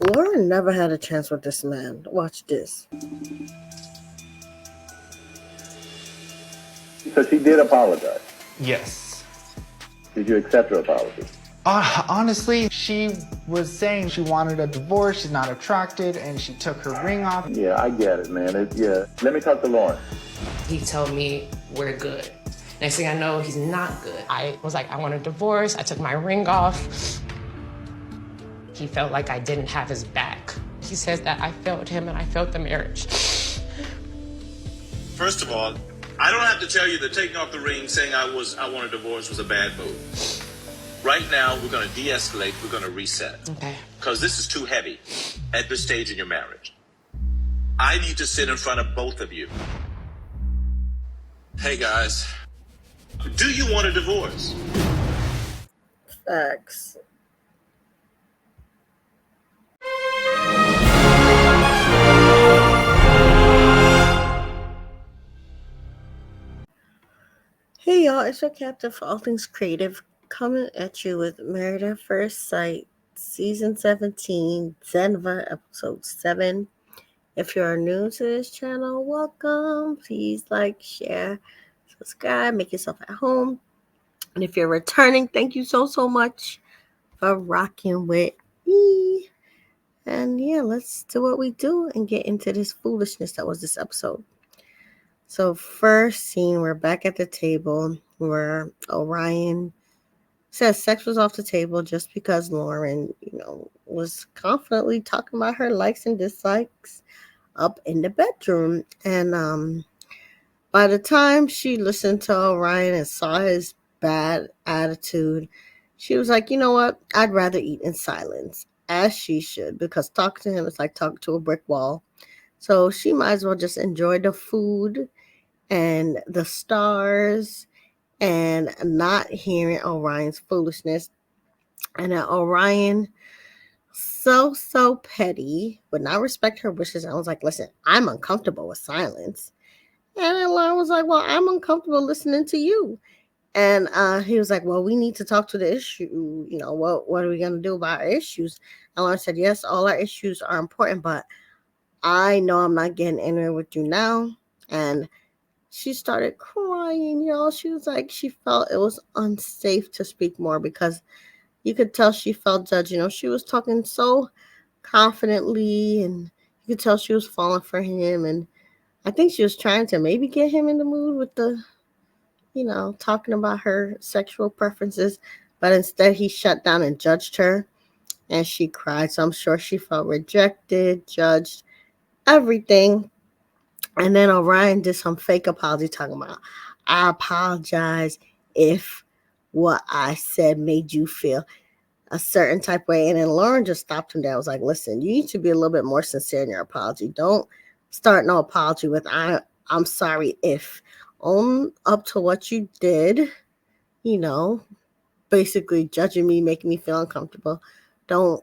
Lauren never had a chance with this man. Watch this. So she did apologize. Yes. Did you accept her apology? Honestly, she was saying she wanted a divorce, she's not attracted, and she took her ring off. Yeah, I get it, man. Yeah. Let me talk to Lauren. He told me we're good. Next thing I know, he's not good. I was like, I want a divorce. I took my ring off. He felt like I didn't have his back. He says that I failed him and I failed the marriage. First of all, I don't have to tell you that taking off the ring, saying I want a divorce was a bad move. Right now, we're going to de-escalate. We're going to reset. Okay. Because this is too heavy at this stage in your marriage. I need to sit in front of both of you. Hey, guys. Do you want a divorce? Facts. Hey y'all, it's your captain for all things creative, coming at you with Married at First Sight, Season 17, Denver, Episode 7. If you're new to this channel, welcome. Please like, share, subscribe, make yourself at home. And if you're returning, thank you so much for rocking with me. And yeah, let's do what we do and get into this foolishness that was this episode. So first scene, we're back at the table where Orion says sex was off the table just because Lauren, was confidently talking about her likes and dislikes up in the bedroom. And by the time she listened to Orion and saw his bad attitude, she was like, you know what? I'd rather eat in silence, as she should, because talking to him is like talking to a brick wall. So she might as well just enjoy the food and the stars and not hearing Orion's foolishness. And then Orion, so petty, would not respect her wishes. I was like, listen, I'm uncomfortable with silence. And then Lauren was like, well, I'm uncomfortable listening to you. And he was like, well, we need to talk to the issue. What are we going to do about our issues? And Lauren said, yes, all our issues are important, but I know I'm not getting anywhere with you now. And she started crying, y'all. She was like, she felt it was unsafe to speak more because you could tell she felt judged. She was talking so confidently and you could tell she was falling for him. And I think she was trying to maybe get him in the mood with the, talking about her sexual preferences. But instead he shut down and judged her and she cried. So I'm sure she felt rejected, judged, everything. And then Orion did some fake apology talking about, I apologize if what I said made you feel a certain type of way. And then Lauren just stopped him there. I was like, listen, you need to be a little bit more sincere in your apology. Don't start no apology with, I'm sorry if. Own up to what you did, basically judging me, making me feel uncomfortable. Don't,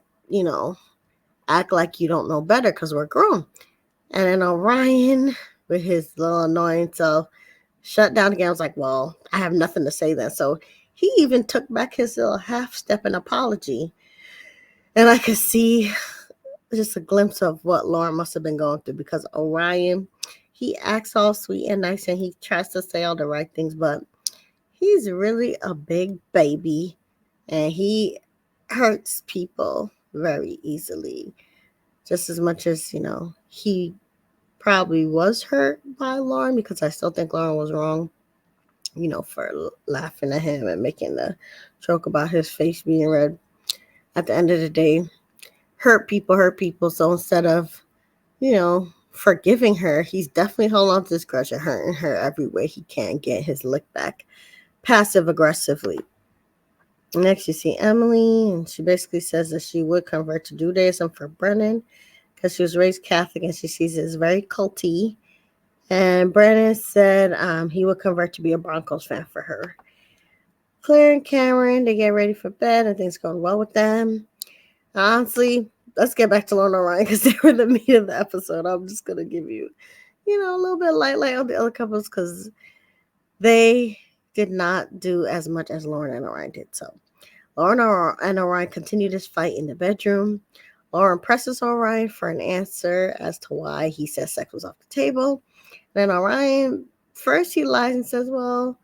act like you don't know better because we're grown. And then Orion, with his little annoying self, shut down again. I was like, well, I have nothing to say then. So he even took back his little half-step in apology. And I could see just a glimpse of what Lauren must have been going through because Orion, he acts all sweet and nice and he tries to say all the right things, but he's really a big baby and he hurts people very easily. Just as much as, he probably was hurt by Lauren because I still think Lauren was wrong, for laughing at him and making the joke about his face being red. At the end of the day, hurt people. So instead of, forgiving her, he's definitely holding on to this grudge and hurting her every way he can get his lick back, passive aggressively. Next, you see Emily, and she basically says that she would convert to Judaism for Brennan because she was raised Catholic and she sees it as very culty. And Brennan said he would convert to be a Broncos fan for her. Claire and Cameron, they get ready for bed and things going well with them. Honestly, let's get back to Lauren and Ryan because they were the meat of the episode. I'm just going to give you, a little bit light on the other couples because they did not do as much as Lauren and Orion did. So Lauren and Orion continued this fight in the bedroom. Lauren presses Orion for an answer as to why he says sex was off the table. Then Orion, first he lies and says, well,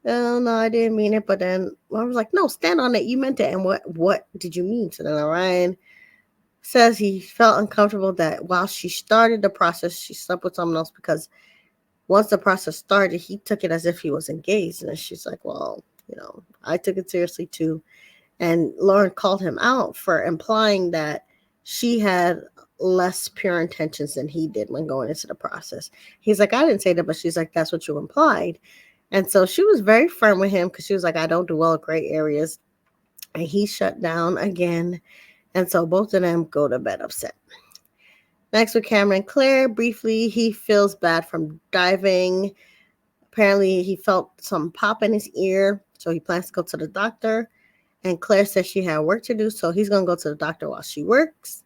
oh, no, I didn't mean it. But then Lauren was like, no, stand on it. You meant it. And what did you mean? So then Orion says he felt uncomfortable that while she started the process, she slept with someone else because once the process started, he took it as if he was engaged. And she's like, well, I took it seriously too. And Lauren called him out for implying that she had less pure intentions than he did when going into the process. He's like, I didn't say that, but she's like, that's what you implied. And so she was very firm with him because she was like, I don't do well in gray areas. And he shut down again. And so both of them go to bed upset. Next with Cameron and Claire, briefly, he feels bad from diving. Apparently, he felt some pop in his ear, so he plans to go to the doctor. And Claire says she had work to do, so he's going to go to the doctor while she works.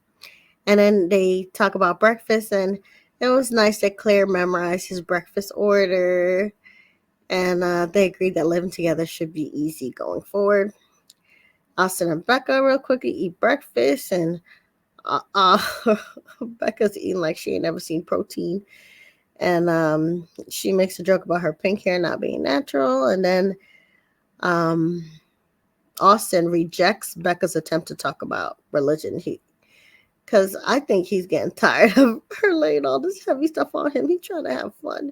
And then they talk about breakfast, and it was nice that Claire memorized his breakfast order. And they agreed that living together should be easy going forward. Austin and Becca real quickly eat breakfast, and Becca's eating like she ain't never seen protein. And she makes a joke about her pink hair not being natural. And then Austin rejects Becca's attempt to talk about religion. Because I think he's getting tired of her laying all this heavy stuff on him. He's trying to have fun.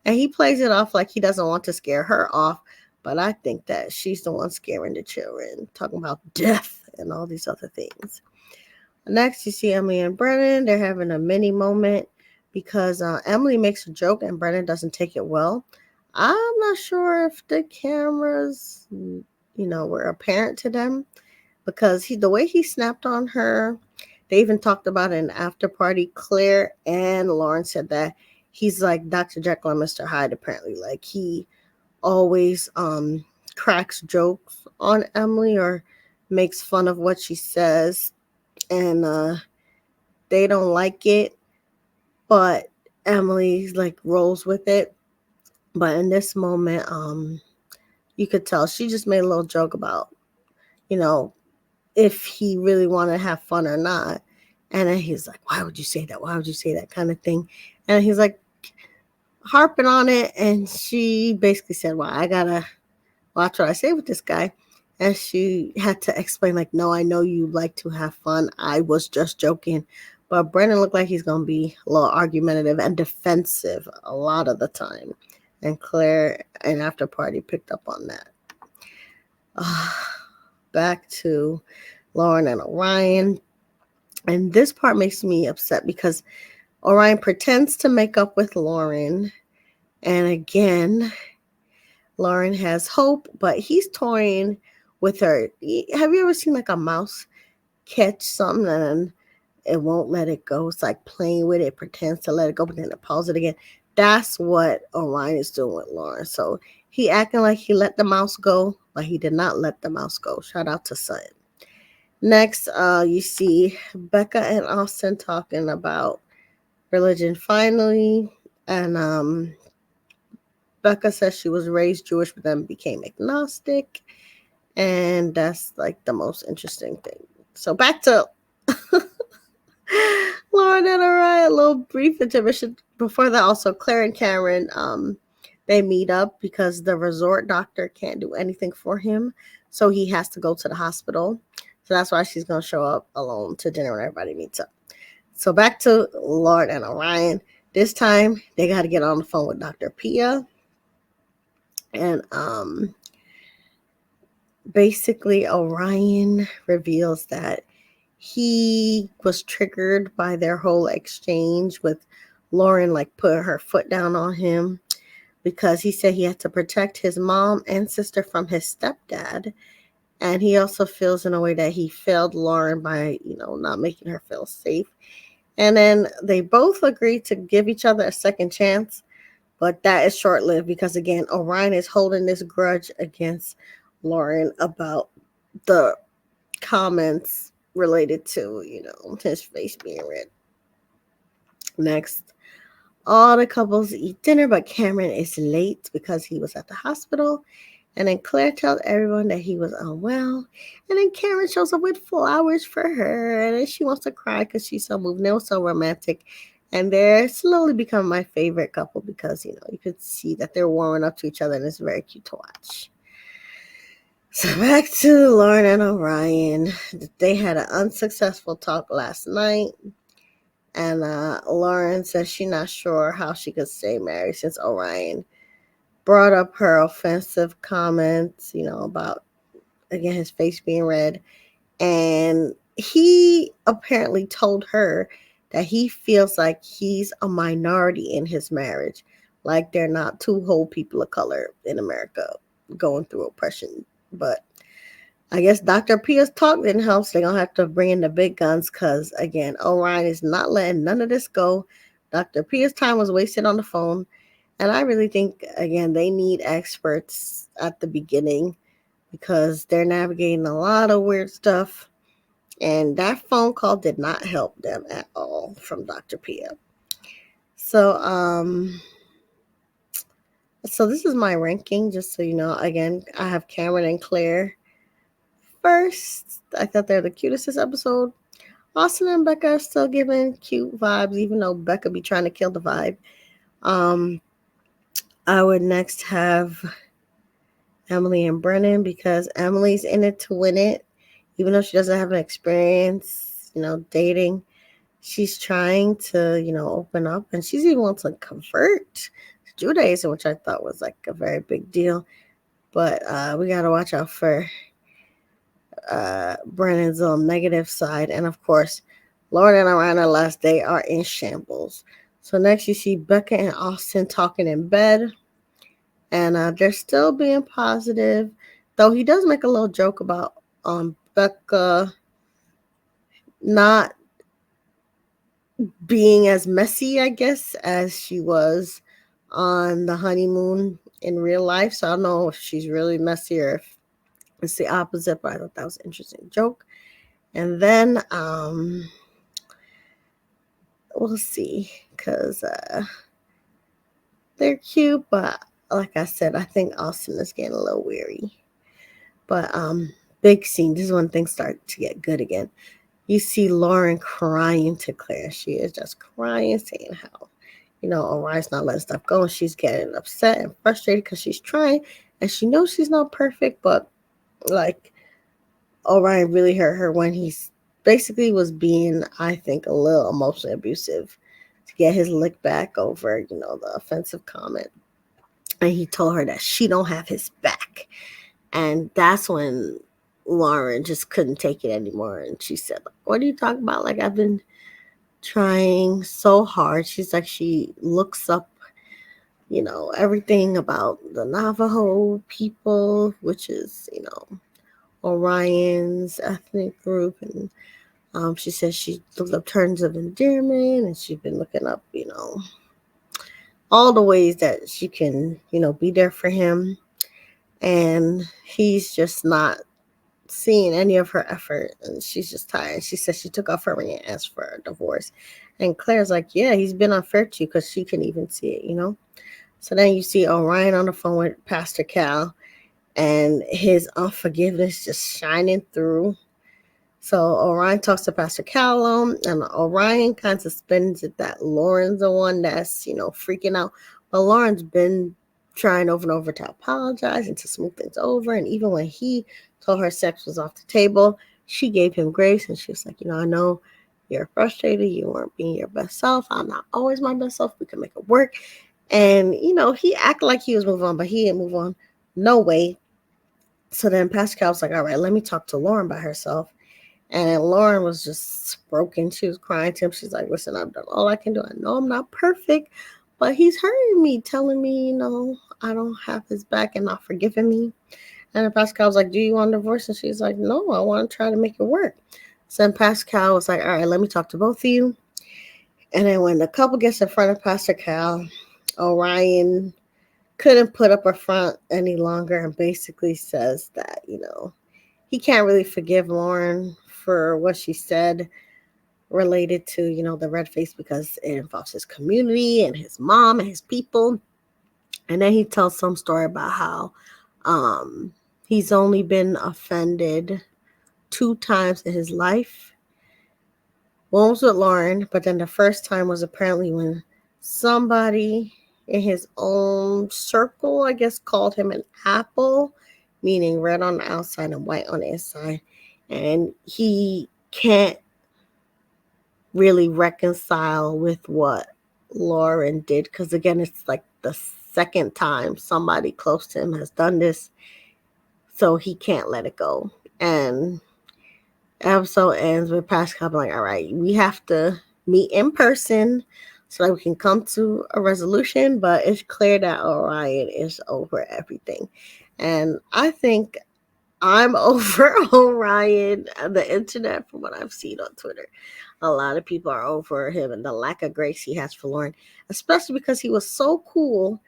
And he plays it off like he doesn't want to scare her off. But I think that she's the one scaring the children, talking about death and all these other things. Next, you see Emily and Brennan. They're having a mini moment because Emily makes a joke and Brennan doesn't take it well. I'm not sure if the cameras, were apparent to them because the way he snapped on her, they even talked about it in the after party. Claire and Lauren said that he's like Dr. Jekyll and Mr. Hyde, apparently. Like he always cracks jokes on Emily or makes fun of what she says. And they don't like it, but Emily like rolls with it. But in this moment, you could tell she just made a little joke about, if he really wanted to have fun or not. And then he's like, why would you say that? Why would you say that kind of thing? And he's like harping on it. And she basically said, well, I gotta watch what I say with this guy. And she had to explain, like, no, I know you like to have fun. I was just joking. But Brennan looked like he's going to be a little argumentative and defensive a lot of the time. And Claire and After Party picked up on that. Back to Lauren and Orion. And this part makes me upset because Orion pretends to make up with Lauren. And again, Lauren has hope, but he's toying with her. Have you ever seen like a mouse catch something and it won't let it go? It's like playing with it, pretends to let it go, but then it pulls it again. That's what Orion is doing with Lauren. So he acting like he let the mouse go, but he did not let the mouse go. Shout out to Sutton. Next, you see Becca and Austin talking about religion finally. And Becca says she was raised Jewish, but then became agnostic. And that's like the most interesting thing. So back to Lauren and Orion, a little brief intermission. Before that, also Claire and Cameron, they meet up because the resort doctor can't do anything for him. So he has to go to the hospital. So that's why she's going to show up alone to dinner when everybody meets up. So back to Lauren and Orion. This time, they got to get on the phone with Dr. Pia. And basically, Orion reveals that he was triggered by their whole exchange with Lauren, like putting her foot down on him because he said he had to protect his mom and sister from his stepdad. And he also feels in a way that he failed Lauren by, not making her feel safe. And then they both agreed to give each other a second chance. But that is short-lived because, again, Orion is holding this grudge against Lauren about the comments related to, his face being red. Next, all the couples eat dinner, but Cameron is late because he was at the hospital. And then Claire tells everyone that he was unwell. And then Karen shows up with flowers for her. And then she wants to cry because she's so moved. And it was so romantic. And they're slowly becoming my favorite couple because, you could see that they're warming up to each other and it's very cute to watch. So back to Lauren and Orion. They had an unsuccessful talk last night. And Lauren says she's not sure how she could stay married since Orion brought up her offensive comments, about, again, his face being red. And he apparently told her that he feels like he's a minority in his marriage. Like they're not two whole people of color in America going through oppression. But I guess Dr. Pia's talk didn't help, so they're going to have to bring in the big guns because, again, Orion is not letting none of this go. Dr. Pia's time was wasted on the phone. And I really think, again, they need experts at the beginning because they're navigating a lot of weird stuff. And that phone call did not help them at all from Dr. Pia. So this is my ranking, just so you know. Again, I have Cameron and Claire first. I thought they're the cutest this episode. Austin and Becca are still giving cute vibes, even though Becca be trying to kill the vibe. I would next have Emily and Brennan because Emily's in it to win it. Even though she doesn't have an experience, dating, she's trying to, open up. And she's even wants to convert to Judaism, which I thought was like a very big deal. But we got to watch out for Brennan's negative side. And of course, Lauren and Orion last day are in shambles. So next you see Becca and Austin talking in bed. And they're still being positive. Though he does make a little joke about Becca not being as messy, I guess, as she was on the honeymoon in real life. So I don't know if she's really messy or if it's the opposite, but I thought that was an interesting joke. And then we'll see, because they're cute, but like I said, I think Austin is getting a little weary. But big scene. This is when things start to get good again. You see Lauren crying to Claire. She is just crying, saying how, Orion's not letting stuff go. And she's getting upset and frustrated because she's trying. And she knows she's not perfect, but like Orion really hurt her when he basically was being, I think, a little emotionally abusive to get his lick back over, the offensive comment. And he told her that she don't have his back. And that's when Lauren just couldn't take it anymore. And she said, what are you talking about? Like, I've been trying so hard. She's like, she looks up, everything about the Navajo people, which is, Orion's ethnic group. And she says she looked up terms of endearment, and she's been looking up, all the ways that she can, be there for him. And he's just not seeing any of her effort, and she's just tired. She says she took off her ring and asked for a divorce. And Claire's like, yeah, he's been unfair to you, because she can even see it, So then you see Orion on the phone with Pastor Cal, and his unforgiveness just shining through. So Orion talks to Pastor Cal, and Orion kind of spins it that Lauren's the one that's, freaking out. But Lauren's been trying over and over to apologize and to smooth things over. And even when he told her sex was off the table, she gave him grace. And she was like, I know you're frustrated. You weren't being your best self. I'm not always my best self. We can make it work. And, he acted like he was moving on, but he didn't move on. No way. So then Pastor Cal was like, all right, let me talk to Lauren by herself. And Lauren was just broken. She was crying to him. She's like, listen, I've done all I can do. I know I'm not perfect, but he's hurting me, telling me, I don't have his back and not forgiving me. And then Pascal was like, do you want a divorce? And she's like, no, I want to try to make it work. So then Pascal was like, all right, let me talk to both of you. And then when the couple gets in front of Pastor Cal, Orion couldn't put up a front any longer and basically says that, he can't really forgive Lauren for what she said related to, the red face, because it involves his community and his mom and his people. And then he tells some story about how He's only been offended 2 times in his life. One was with Lauren, but then the first time was apparently when somebody in his own circle, I guess, called him an apple, meaning red on the outside and white on the inside. And he can't really reconcile with what Lauren did, because again, it's like the second time somebody close to him has done this, so he can't let it go. And episode ends with Pascal being like, all right, we have to meet in person so that we can come to a resolution, but it's clear that Orion is over everything. And I think I'm over Orion on the internet from what I've seen on Twitter. A lot of people are over him and the lack of grace he has for Lauren, especially because he was so cool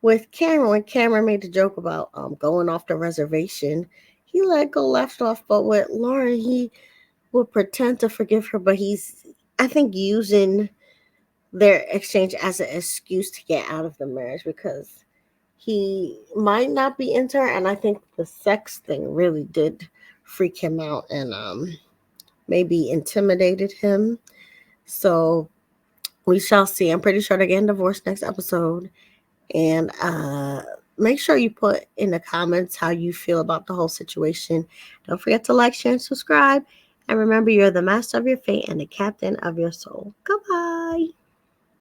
with Cameron when Cameron made the joke about going off the reservation. He let go, left off, but with Lauren, he would pretend to forgive her, but he's, I think, using their exchange as an excuse to get out of the marriage because he might not be into her, and I think the sex thing really did freak him out and maybe intimidated him. So we shall see. I'm pretty sure they're getting divorced next episode. And make sure you put in the comments how you feel about the whole situation. Don't forget to like, share, and subscribe. And remember, you're the master of your fate and the captain of your soul. Goodbye.